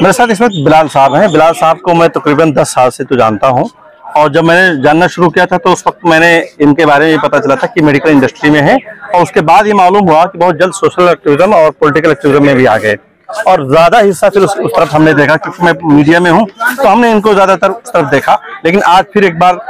मेरे साथ इस वक्त बिलाल साहब हैं। बिलाल साहब को मैं तकरीबन 10 साल से तो जानता हूं, और जब मैंने जानना शुरू किया था तो उस वक्त मैंने इनके बारे में पता चला था कि मेडिकल इंडस्ट्री में है, और उसके बाद ये मालूम हुआ कि बहुत जल्द सोशल एक्टिविज्म और पॉलिटिकल एक्टिविज्म में भी आ गए, और ज्यादा हिस्सा फिर उस तरफ हमने देखा, क्योंकि मैं मीडिया में हूँ तो हमने इनको ज्यादातर उस तरफ देखा। लेकिन आज फिर एक बार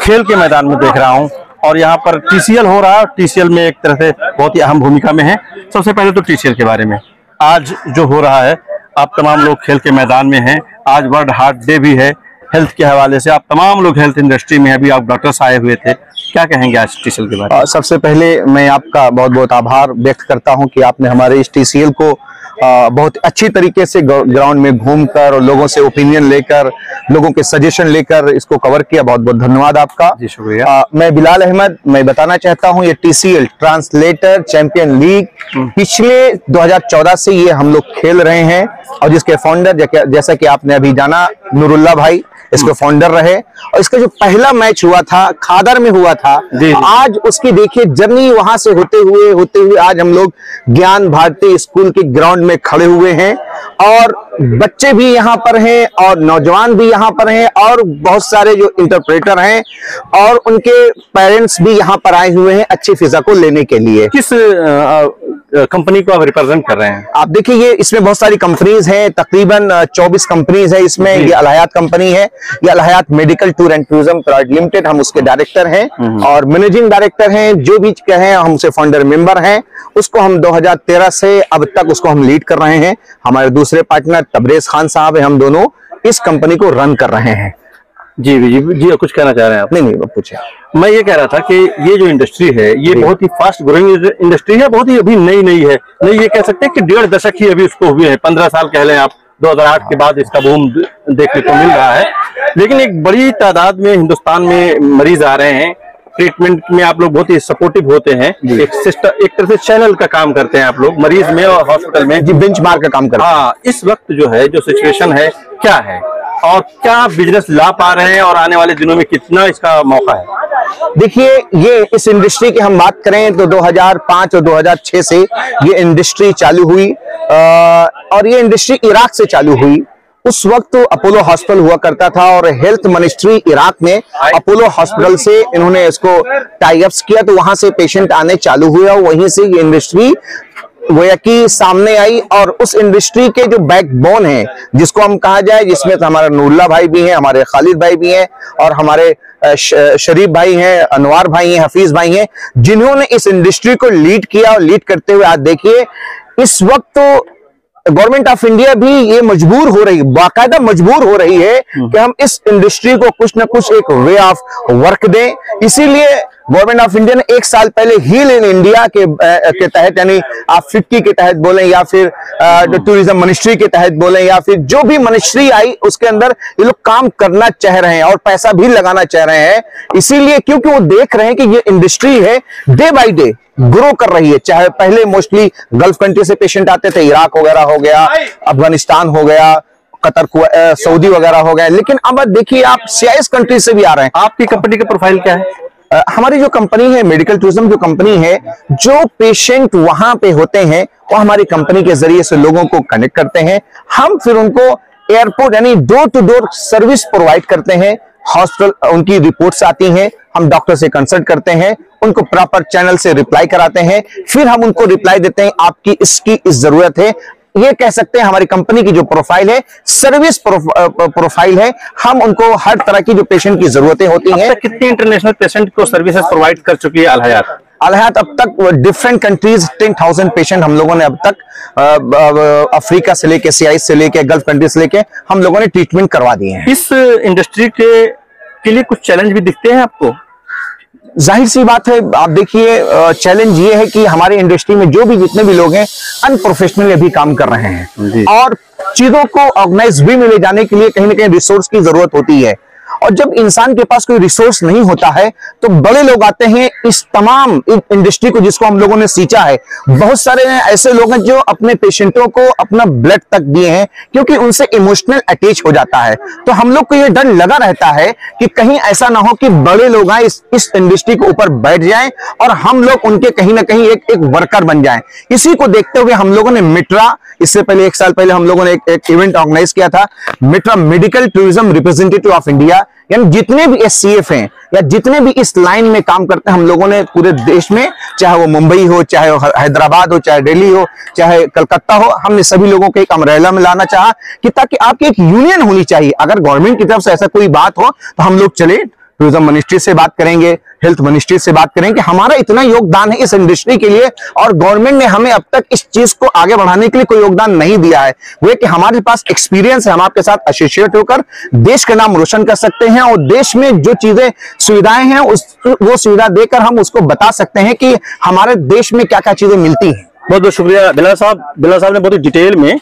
खेल के मैदान में देख रहा हूँ, और यहाँ पर TCL हो रहा है। TCL में एक तरह से बहुत ही अहम भूमिका में है। सबसे पहले तो TCL के बारे में आज जो हो रहा है, आप तमाम लोग खेल के मैदान में हैं। आज वर्ल्ड हार्ट डे भी है। हेल्थ के हवाले से आप तमाम लोग हेल्थ इंडस्ट्री में, अभी आप डॉक्टर्स आए हुए थे, क्या कहेंगे आज TCL के बारे में? सबसे पहले मैं आपका बहुत बहुत आभार व्यक्त करता हूं कि आपने हमारे इस TCL को बहुत अच्छी तरीके से ग्राउंड में घूमकर और लोगों से ओपिनियन लेकर, लोगों के सजेशन लेकर इसको कवर किया। बहुत बहुत धन्यवाद आपका। जी शुक्रिया। मैं बिलाल अहमद, मैं बताना चाहता हूं ये TCL ट्रांसलेटर चैंपियन लीग पिछले 2014 से ये हम लोग खेल रहे हैं, और जिसके फाउंडर जैसा कि आपने अभी जाना नूरुल्लाह भाई इसके फाउंडर रहे, और इसका जो पहला मैच हुआ था खादर में हुआ था। आज उसकी देखिए जर्नी वहां से होते हुए आज हम लोग ज्ञान भारती स्कूल के ग्राउंड में खड़े हुए हैं, और बच्चे भी यहाँ पर हैं और नौजवान भी यहाँ पर हैं, और बहुत सारे जो इंटरप्रेटर हैं और उनके पेरेंट्स भी यहाँ पर आए हुए हैं अच्छी फिजा को लेने के लिए। किस कंपनी को आप रिप्रेजेंट कर रहे हैं? आप देखिए ये इसमें बहुत सारी कंपनीज हैं, तकरीबन 24 कंपनीज है इसमें। ये अल हयात कंपनी है, ये Al Hayat medical tour and tourism private limited, हम उसके डायरेक्टर हैं और मैनेजिंग डायरेक्टर हैं। जो भी कहें हम उसे फाउंडर मेंबर हैं। उसको हम 2013 से अब तक उसको हम लीड कर रहे हैं। हमारे दूसरे पार्टनर तबरेज खान साहब है, हम दोनों इस कंपनी को रन कर रहे हैं। जी कुछ कहना चाह रहे हैं आप? नहीं पूछे। मैं ये कह रहा था कि ये जो इंडस्ट्री है ये बहुत ही फास्ट ग्रोइंग इंडस्ट्री है, बहुत ही अभी नई है। नहीं ये कह सकते हैं कि 1.5 दशक ही अभी उसको हुए हैं, 15 साल कह लें आप। 2008 के बाद इसका बूम देखने को मिल रहा है, लेकिन एक बड़ी तादाद में हिंदुस्तान में मरीज आ रहे हैं। ट्रीटमेंट में आप लोग बहुत ही सपोर्टिव होते हैं, एक तरह से चैनल का काम करते हैं आप लोग मरीज में और हॉस्पिटल में। जी बेंचमार्क का काम करते हैं। हाँ, इस वक्त जो है जो सिचुएशन है क्या है, और क्या बिजनेस ला पा रहे हैं, और आने वाले दिनों में कितना इसका मौका है? देखिए ये इस इंडस्ट्री की हम बात करें तो 2005 और 2006 से ये इंडस्ट्री चालू हुई, और ये इंडस्ट्री इराक से चालू हुई। उस वक्त तो अपोलो हॉस्पिटल हुआ करता था, और हेल्थ मिनिस्ट्री इराक में अपोलो हॉस्पिटल से इन्होंने इसको टाई अप्स किया, तो वहां से पेशेंट आने चालू हुए, और वहीं से ये इंडस्ट्री गोया की सामने आई। और उस इंडस्ट्री के जो बैकबोन है, जिसको हम कहा जाए, जिसमें तो हमारे नूरुल्लाह भाई भी हैं, हमारे खालिद भाई भी हैं, और हमारे शरीफ भाई हैं, अनवार भाई हैं, हफीज भाई हैं, जिन्होंने इस इंडस्ट्री को लीड किया। और लीड करते हुए आज देखिए इस वक्त तो गवर्नमेंट ऑफ इंडिया भी ये मजबूर हो रही, बाकायदा मजबूर हो रही है कि हम इस इंडस्ट्री को कुछ ना कुछ एक वे ऑफ वर्क दें। इसीलिए गवर्नमेंट ऑफ इंडिया ने 1 साल पहले हील इन इंडिया के तहत, यानी आप FICCI के तहत बोलें या फिर टूरिज्म मिनिस्ट्री के तहत बोलें, या फिर जो भी मिनिस्ट्री आई उसके अंदर ये लोग काम करना चाह रहे हैं और पैसा भी लगाना चाह रहे हैं। इसीलिए क्योंकि वो देख रहे हैं कि ये इंडस्ट्री है डे बाई डे ग्रो कर रही है। चाहे पहले मोस्टली गल्फ कंट्री से पेशेंट आते थे, इराक वगैरह हो गया, अफगानिस्तान हो गया, कतर, सऊदी वगैरह हो गया, लेकिन अब देखिए आप CIS कंट्री से भी आ रहे हैं। आपकी कंपनी का प्रोफाइल क्या है? हमारी जो कंपनी है मेडिकल टूरिज्म जो कंपनी है, जो पेशेंट वहां पे होते हैं वो हमारी कंपनी के जरिए से लोगों को कनेक्ट करते हैं। हम फिर उनको एयरपोर्ट यानी door to door service provide करते हैं। हॉस्पिटल उनकी रिपोर्ट्स आती हैं, हम डॉक्टर से कंसल्ट करते हैं, उनको प्रॉपर चैनल से रिप्लाई कराते हैं, फिर हम उनको रिप्लाई देते हैं आपकी इसकी इस जरूरत है। ये कह सकते हैं हमारी कंपनी की जो प्रोफाइल है सर्विस प्रोफाइल है। हम उनको हर तरह की जो पेशेंट की जरूरतें होती हैं। कितने इंटरनेशनल पेशेंट को सर्विसेज प्रोवाइड कर चुकी है अल हयात? अल हयात अब तक डिफरेंट कंट्रीज 10,000 पेशेंट हम लोगों ने अब तक अफ्रीका से लेके, CIS से लेके, गल्फ कंट्री से लेके हम लोगों ने ट्रीटमेंट करवा दिए हैं। इस इंडस्ट्री के लिए कुछ चैलेंज भी दिखते हैं आपको? जाहिर सी बात है, आप देखिए चैलेंज ये है कि हमारे इंडस्ट्री में जो भी जितने भी लोग हैं अनप्रोफेशनली अभी काम कर रहे हैं, और चीजों को ऑर्गेनाइज भी में ले जाने के लिए कहीं ना कहीं रिसोर्स की जरूरत होती है। और जब इंसान के पास कोई रिसोर्स नहीं होता है तो बड़े लोग आते हैं इस तमाम इंडस्ट्री को, जिसको हम लोगों ने सींचा है। बहुत सारे ऐसे लोग हैं जो अपने पेशेंटों को अपना ब्लड तक दिए हैं, क्योंकि उनसे इमोशनल अटैच हो जाता है। तो हम लोग को ये डर लगा रहता है कि कहीं ऐसा ना हो कि बड़े लोग आए इस इंडस्ट्री के ऊपर बैठ जाएं और हम लोग उनके कहीं ना कहीं एक वर्कर बन जाएं। इसी को देखते हुए हम लोगों ने मिट्रा, इससे पहले 1 साल पहले हम लोगों ने एक इवेंट ऑर्गेनाइज किया था, Mitra medical tourism representative of India, यानी जितने भी SCF हैं या जितने भी इस लाइन में काम करते हैं, हम लोगों ने पूरे देश में, चाहे वो मुंबई हो, चाहे वो हैदराबाद हो, चाहे दिल्ली हो, चाहे कलकत्ता हो, हमने सभी लोगों को एक अम्ब्रेला में लाना चाहा कि ताकि आपकी एक यूनियन होनी चाहिए। अगर गवर्नमेंट की तरफ से ऐसा कोई बात हो तो हम लोग चले, टूरिज्म मिनिस्ट्री से बात करेंगे, हेल्थ मिनिस्ट्री से बात करेंगे, हमारा इतना योगदान है इस इंडस्ट्री के लिए और गवर्नमेंट ने हमें अब तक इस चीज को आगे बढ़ाने के लिए कोई योगदान नहीं दिया है। वो कि हमारे पास एक्सपीरियंस है, हम आपके साथ एसोसिएट होकर देश का नाम रोशन कर सकते हैं और देश में जो चीजें सुविधाएं हैं वो सुविधा देकर हम उसको बता सकते हैं कि हमारे देश में क्या क्या चीजें मिलती हैं। बहुत बहुत शुक्रिया बिलाल साहब ने बहुत ही डिटेल में,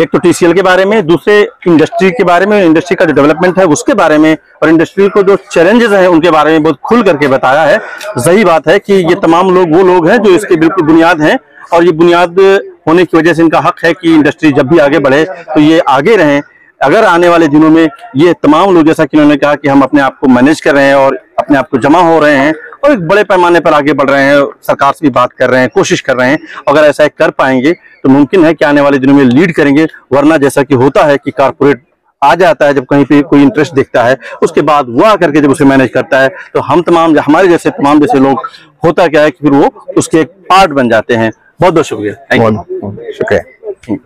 एक तो TCL के बारे में, दूसरे इंडस्ट्री के बारे में, इंडस्ट्री का जो डेवलपमेंट है उसके बारे में, और इंडस्ट्री को जो चैलेंजेस हैं उनके बारे में बहुत खुल करके बताया है। सही बात है कि ये तमाम लोग वो लोग हैं जो इसके बिल्कुल बुनियाद हैं, और ये बुनियाद होने की वजह से इनका हक है कि इंडस्ट्री जब भी आगे बढ़े तो ये आगे रहें। अगर आने वाले दिनों में ये तमाम लोग, जैसा कि उन्होंने कहा कि हम अपने आप को मैनेज कर रहे हैं और अपने आप को जमा हो रहे हैं और एक बड़े पैमाने पर आगे बढ़ रहे हैं, सरकार से भी बात कर रहे हैं, कोशिश कर रहे हैं, अगर ऐसा कर पाएंगे तो मुमकिन है कि आने वाले दिनों में लीड करेंगे। वरना जैसा कि होता है कि कारपोरेट आ जाता है, जब कहीं पे कोई इंटरेस्ट देखता है उसके बाद वो आकर के जब उसे मैनेज करता है तो हम तमाम, हमारे जैसे तमाम जैसे लोग, होता क्या है कि फिर वो उसके एक पार्ट बन जाते हैं। बहुत बहुत शुक्रिया, थैंक यू। शुक्रिया।